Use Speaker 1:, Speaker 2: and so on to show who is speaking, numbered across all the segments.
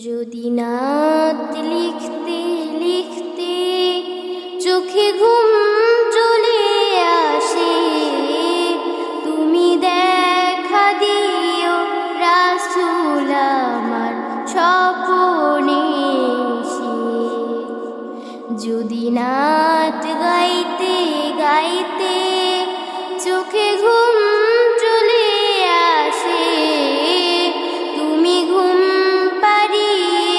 Speaker 1: যদি নাত লিখতে লিখতে চোখে ঘুম চলে আসে, তুমি দেখা দিও রাসূল আমার স্বপনে এসে। যদি নাত গাইতে গাইতে চোখে ঘুম চলে আসে, তুমি ঘুম পাড়িয়ে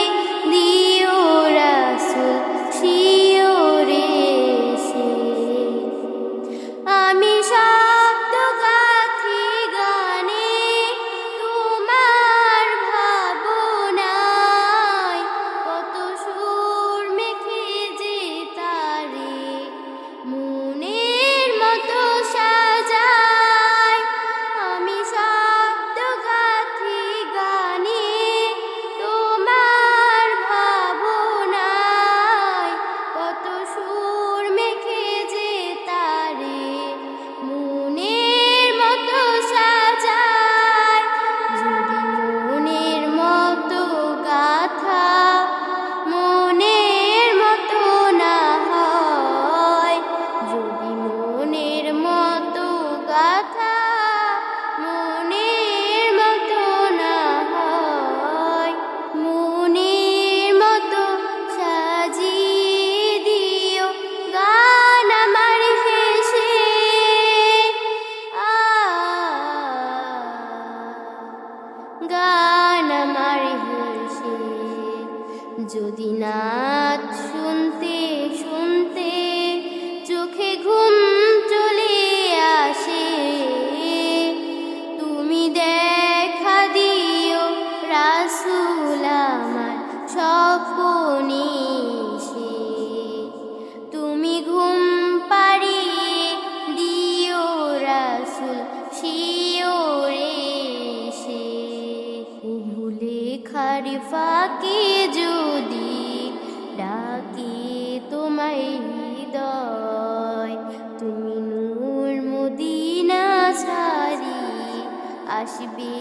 Speaker 1: দিও রাসূল শিওরে এসে। আমি শব্দ গাথি গানে তোমার ভাবনায়, কত সুর মেখে যে তারে মনের মতো সাজায়। আমি শব্দ গাথি গানে তোমার ভাবনায়, কত সুর মেখে যে তারে মনের মতো সাজায়। যদি মনের মতো গাথা মনের মতো না হয়, যদি মনের মতো গাথা মনের মতো না হয়, মনের মতো সাজিয়ে দিও গান আমার হেসে। গান আমার হেসে। যদি নাত শুনতে শুনতে চোখে ঘুম চলে আসে, তুমি দেখা দিও রাসূল আমার স্বপনে এসে। তুমি ঘুম পাড়িয়ে দিও রাসূল শিওরে এসে। ভুলে খার ফাঁকে যদি ডাকে তোমায় হৃদয়, তুমি নূর মদিনা ছাড়ি আসবে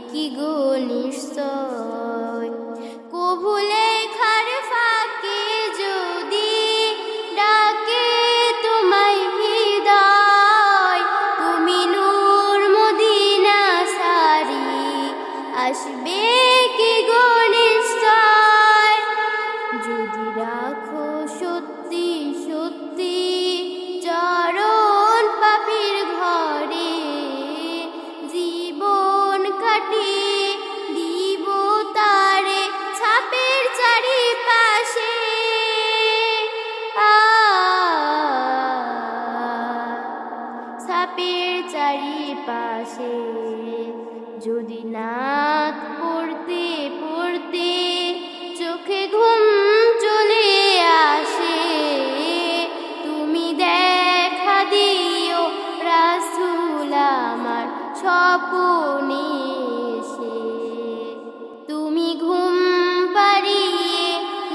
Speaker 1: কি গো নিশ্চয়। কবুলে খার ফাঁকে যদি ডাকে তোমায় হৃদয়, তুমি নূর মদিনা ছাড়ি আসবে কি গো নিশ্চয়। যদি রাখো সত্যি সত্যি চরণ পাপীর ঘরে, জীবন কাটিয়ে দিব তারে ছাপের চারিপাশে। ছাপের চারিপাশে। যদি নাত পড়তে পড়তে চোখে ঘুম চলে আসে, তুমি দেখা দিও রাসূল আমার স্বপনে এসে। তুমি ঘুম পাড়িয়ে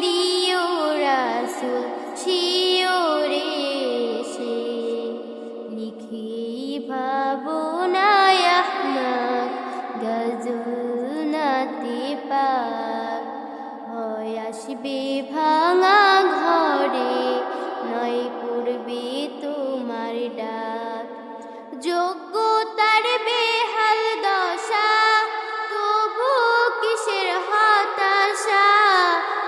Speaker 1: দিও রাসূল শিওরে এসে। লিখেই ভাবনায় আহমদ গজনাতে পাক, হয় আসবে ভাঙা ঘরে নয় পড়বে তোমার ডাক। যোগ্যতার বেহাল দশা তবু কিসের হতাশা,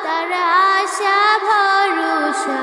Speaker 1: তার আশা ভরসা